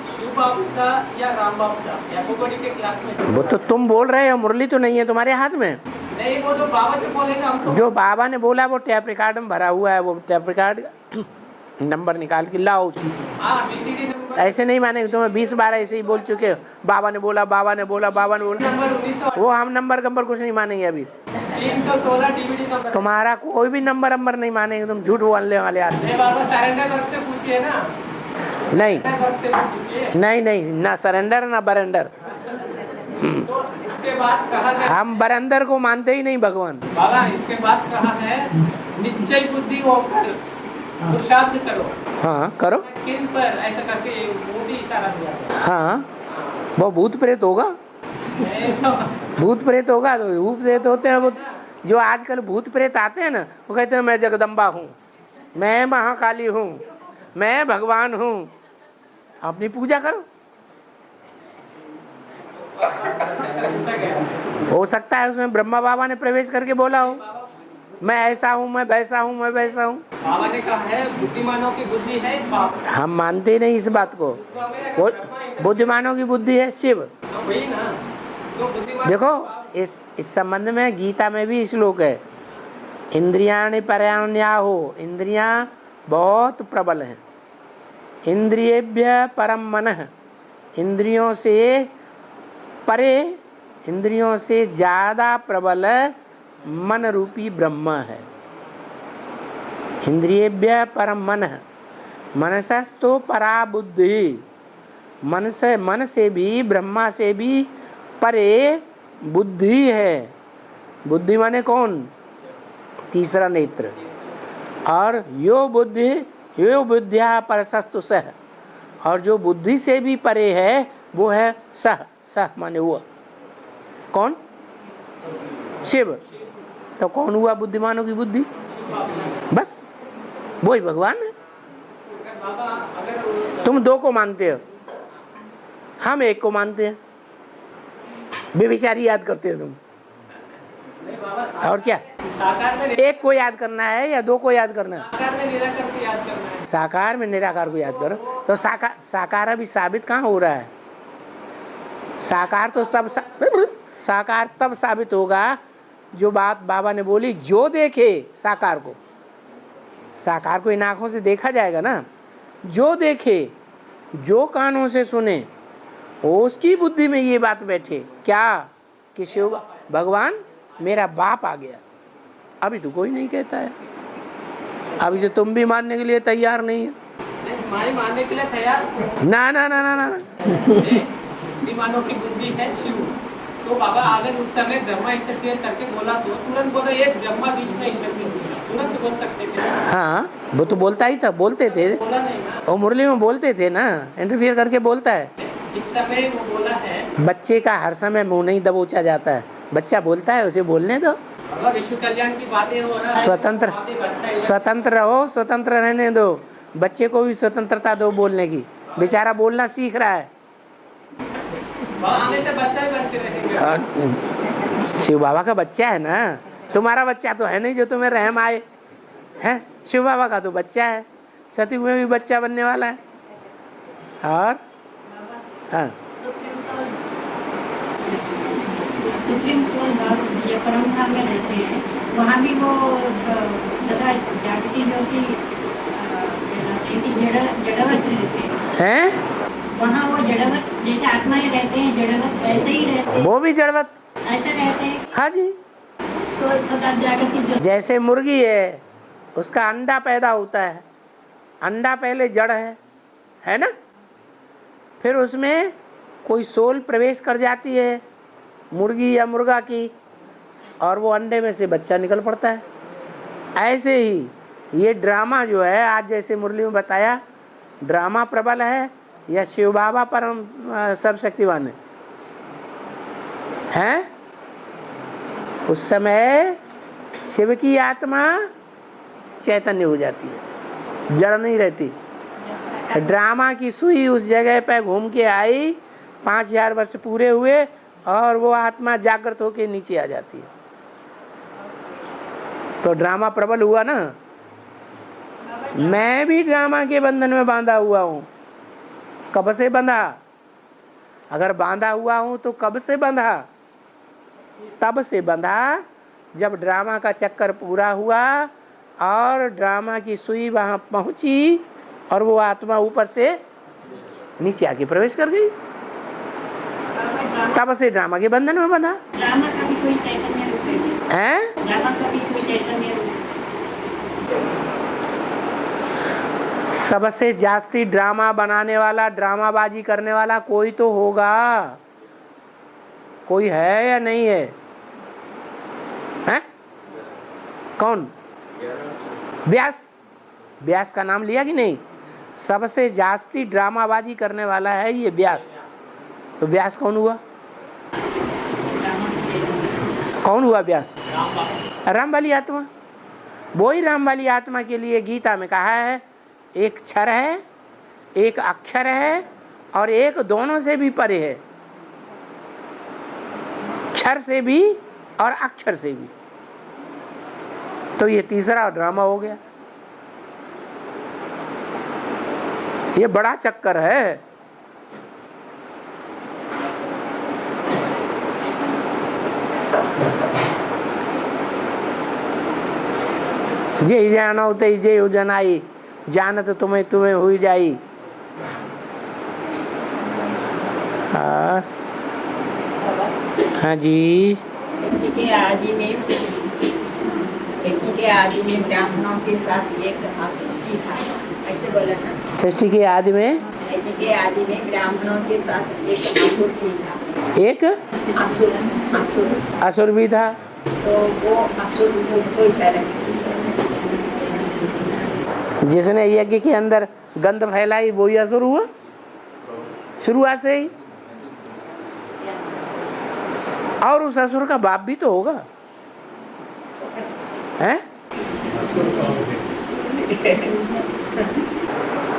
शिव बाबू था या राम बाबू था एवरीबॉडी के क्लास में? वो तो तुम बोल रहे हो, मुरली तो नहीं है तुम्हारे हाथ में। नहीं, वो तो बाबा जो बोलेगा हमको। जो बाबा ने बोला वो टैप रिकॉर्ड में भरा हुआ है, वो टैप रिकॉर्ड नंबर निकाल के लाओ। ऐसे नहीं मानेंगे, तुम्हें 20 बार ऐसे ही बोल चुके हो, बाबा ने बोला, बाबा ने बोला, बाबा ने बोला। वो हम नंबर कुछ नहीं मानेंगे अभी। 316 डीवीडी नंबर। तुम्हारा कोई भी नंबर नहीं मानेंगे, तुम झूठ बोलने वाले आदमी। नहीं बाबा, सरेंडर वर्क से पूछिए ना। नहीं वर्क से पूछिए। नहीं, ना सरेंडर ना बरेंडर। तो इसके बाद कहा है, हम बरेंडर को मानते ही नहीं भगवान। बाबा इसके बाद कहा है निश्चय बुद्धि होकर पुरुषार्थ करो। हाँ करो। किन पर ऐसा करके वो भी इशारा दिया था। हाँ वो भूत प्रेत होगा, नहीं तो भूत प्रेत होगा तो भूत प्रेत होते हैं वो। जो आजकल भूत प्रेत आते हैं ना, वो कहते हैं मैं जगदम्बा हूँ, मैं महाकाली हूँ, मैं भगवान हूँ। अपनी पूजा करो। हो सकता है उसमें ब्रह्मा बाबा ने प्रवेश करके बोला हो मैं ऐसा हूँ, मैं वैसा हूँ, मैं वैसा हूँ। बाबा ने कहा है बुद्धिमानों की बुद्धि है बाप। हम मानते नहीं इस बात को। वो बुद्धिमानों की बुद्धि है शिव। तो वही ना, तो बुद्धिमान देखो इस संबंध में गीता में भी श्लोक है, इंद्रियाणि परयाण्याहो। इंद्रियां बहुत प्रबल हैं। इंद्रियेभ्य परम मनः। इंद्रियों से परे, इंद्रियों से ज्यादा प्रबल मन रूपी ब्रह्म है। इंद्रियेभ्य परम मनः। मनसस्तु परा बुद्धि। मन से भी, ब्रह्मा से भी परे बुद्धि है। बुद्धि माने कौन? तीसरा नेत्र। और यो बुद्धिया परसस्तु सह। और जो बुद्धि से भी परे है वो है सह माने हुआ कौन? शिव। तो कौन हुआ बुद्धिमानों की बुद्धि? बस वही भगवान है। तुम दो को मानते हो, हम एक को मानते हैं। बेविचारी याद करते हो तुम। और क्या? साकार में एक को याद करना है या दो को याद करना है? साकार में निराकार को याद करना है। साकार में निराकार को याद करो। तो साकार अभी साबित कहाँ हो रहा है? साकार तो सब साकार तब साबित होगा जो बात बाबा ने बोली, जो देखे साकार को इन आंखों से देखा जाएगा ना। जो देखे, जो कानों से सुने, उसकी बुद्धि में ये बात बैठे क्या कि शिव भगवान मेरा बाप आ गया। अभी तो कोई नहीं कहता है। अभी तो तुम भी मानने के लिए तैयार नहीं है। नहीं मानने के लिए तैयार। ना। बुद्धिमानों की बुद्धि है शिव। तो बाबा अगर उस समय ब्रह्मा इंटरफेयर करके बोला तो तुरंत बोला ये ब्रह्मा बीच में इंटरफेयर किया, तुरंत बोल सकते थे। हाँ वो तो बोलता ही था, बोलते थे। बोला नहीं ना, वो मुरली में बोलते थे ना, इंटरफेयर करके बोलता है। इस समय वो बोला है। बच्चे का हर समय मुंह नहीं दबोचा जाता है। बच्चा बोलता है, उसे बोलने दो। बाबा विश्व कल्याण की बातें हो रहा है। स्वतंत्र रहो, स्वतंत्र रहने दो। बच्चे को भी स्वतंत्रता दो बोलने की। बेचारा बोलना सीख रहा है। हमेशा बच्चा ही बनते रहेंगे। शिव बाबा का बच्चा है ना। तुम्हारा बच्चा तो है नहीं जो तुम्हें रहम आए है। शिव बाबा का तो बच्चा है। सतयुग में भी बच्चा बनने वाला है। और हाँ सुप्रीम कोर्ट ये परम धाम में रहते हैं, वहाँ भी वो सदा जागृति जो की जड़वत रहते हैं। वहाँ वो जड़वत जैसे आत्माएं रहते हैं, जड़वत ऐसे ही रहते हैं। वो भी जड़वत ऐसे रहते हैं। हाँ जी। तो सदा जागृति जो जैसे मुर्गी है, उसका अंडा पैदा होता है। अंडा पहले जड़ है ना। फिर उसमें कोई सोल प्रवेश कर जाती है मुर्गी या मुर्गा की, और वो अंडे में से बच्चा निकल पड़ता है। ऐसे ही ये ड्रामा जो है, आज जैसे मुरली में बताया, ड्रामा प्रबल है या शिव बाबा परम सर्वशक्तिवान है? उस समय शिव की आत्मा चैतन्य हो जाती है, जड़ नहीं रहती। ड्रामा की सुई उस जगह पे घूम के आई, 5000 वर्ष पूरे हुए और वो आत्मा जागृत होके नीचे आ जाती है। तो ड्रामा प्रबल हुआ ना। मैं भी ड्रामा के बंधन में बांधा हुआ हूँ। कब से बंधा? अगर बांधा हुआ हूँ तो कब से बंधा? तब से बंधा जब ड्रामा का चक्कर पूरा हुआ और ड्रामा की सुई वहां पहुंची और वो आत्मा ऊपर से नीचे आके प्रवेश कर गई। तब से ड्रामा के बंधन में बंधा। ड्रामा का भी कोई चैतन्य रूप है। हैं? यहाँ कभी कोई चैतन्य रूप सबसे जास्ती ड्रामा बनाने वाला, ड्रामाबाजी करने वाला कोई तो होगा। कोई है या नहीं है? हैं? कौन? व्यास। व्यास का नाम लिया कि नहीं? सबसे जास्ती ड्रामाबाजी करने वाला है ये व्यास। तो व्यास कौन हुआ? कौन हुआ व्यास? राम वाली आत्मा। वही राम वाली आत्मा के लिए गीता में कहा है एक क्षर है, एक अक्षर है और एक दोनों से भी परे है। क्षर से भी और अक्षर से भी। तो ये तीसरा ड्रामा हो गया। ये बड़ा चक्कर है। जे जानो ते जे जनाई, जानत तुम्हें तुम्हें हुई जाई। हाँ जी। यज्ञ के आदि में ब्राह्मणों के साथ एक असुर भी था, ऐसे बोला था। सृष्टि के आदि में यज्ञ के आदि में ब्राह्मणों के साथ एक असुर भी था। एक असुर भी था। तो वो असुर को इशारा जिसने यज्ञ के अंदर गंध फैलाई वही असुर हुआ शुरुआत से ही। और उस असुर का बाप भी तो होगा, हैं?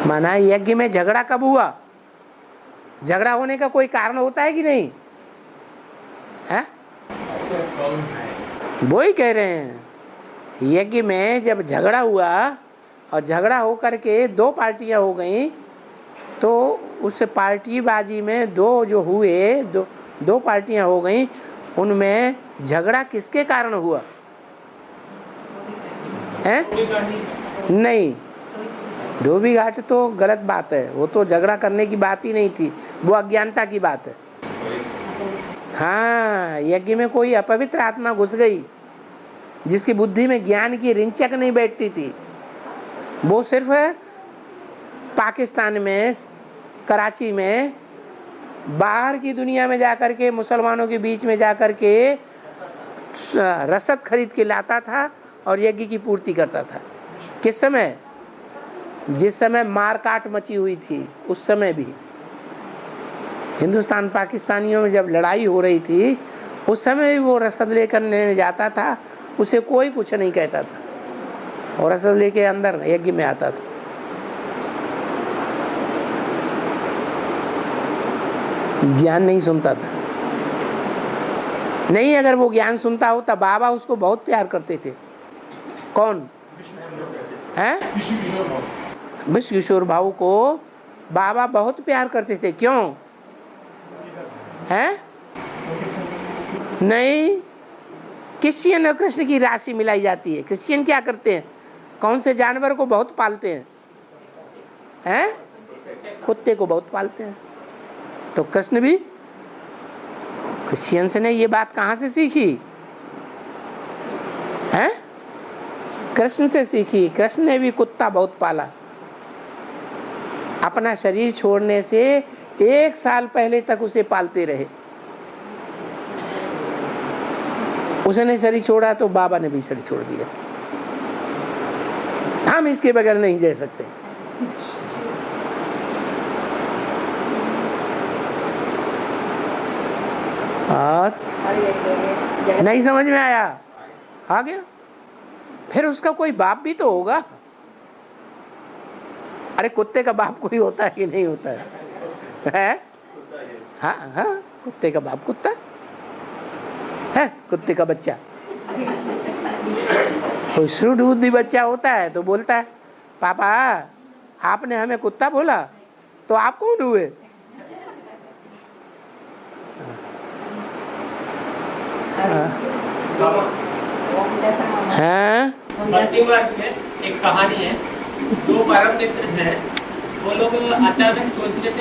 माना यज्ञ में झगड़ा कब हुआ? झगड़ा होने का कोई कारण होता है कि नहीं? है? वो ही कह रहे हैं यज्ञ में जब झगड़ा हुआ और झगड़ा होकर के दो पार्टियां हो गई, तो उस पार्टीबाजी में दो पार्टियां हो गई। उनमें झगड़ा किसके कारण हुआ है? नहीं, धोबी घाट तो गलत बात है। वो तो झगड़ा करने की बात ही नहीं थी, वो अज्ञानता की बात है। हाँ, यज्ञ में कोई अपवित्र आत्मा घुस गई जिसकी बुद्धि में ज्ञान की रिंचक नहीं बैठती थी। वो सिर्फ पाकिस्तान में, कराची में, बाहर की दुनिया में जाकर के, मुसलमानों के बीच में जाकर के रसद खरीद के लाता था और यज्ञ की पूर्ति करता था। किस समय? जिस समय मारकाट मची हुई थी उस समय भी। हिंदुस्तान पाकिस्तानियों में जब लड़ाई हो रही थी उस समय भी वो रसद लेकर लेने जाता था, उसे कोई कुछ नहीं कहता था और रसद लेके अंदर यज्ञ में आता था। ज्ञान नहीं सुनता था। नहीं, अगर वो ज्ञान सुनता होता, बाबा उसको बहुत प्यार करते थे। कौन है? विश्व किशोर भाऊ को बाबा बहुत प्यार करते थे। क्यों है? नहीं, क्रिश्चियन और कृष्ण की राशि मिलाई जाती है। क्रिश्चियन क्या करते हैं? कौन से जानवर को बहुत पालते हैं? हैं? कुत्ते को बहुत पालते हैं। तो कृष्ण भी, क्रिश्चियंस ने ये बात कहाँ से सीखी है? कृष्ण से सीखी। कृष्ण ने भी कुत्ता बहुत पाला। अपना शरीर छोड़ने से 1 साल पहले तक उसे पालते रहे। उसने शरीर छोड़ा तो बाबा ने भी शरीर छोड़ दिया। हम इसके बगैर नहीं जा सकते। और नहीं समझ में आया? आ गया? फिर उसका कोई बाप भी तो होगा। अरे कुत्ते का बाप कोई होता है कि नहीं होता है? हाँ हाँ, कुत्ते का बाप कुत्ता है। कुत्ते का बच्चा कोई श्रुड बुद्धि बच्चा होता है तो बोलता है पापा आपने हमें कुत्ता बोला, तो आप कौन हुए? हाँ, भक्ति मार्ग में एक कहानी है। 2 परम मित्र हैं, वो लोग अचानक सोच लेते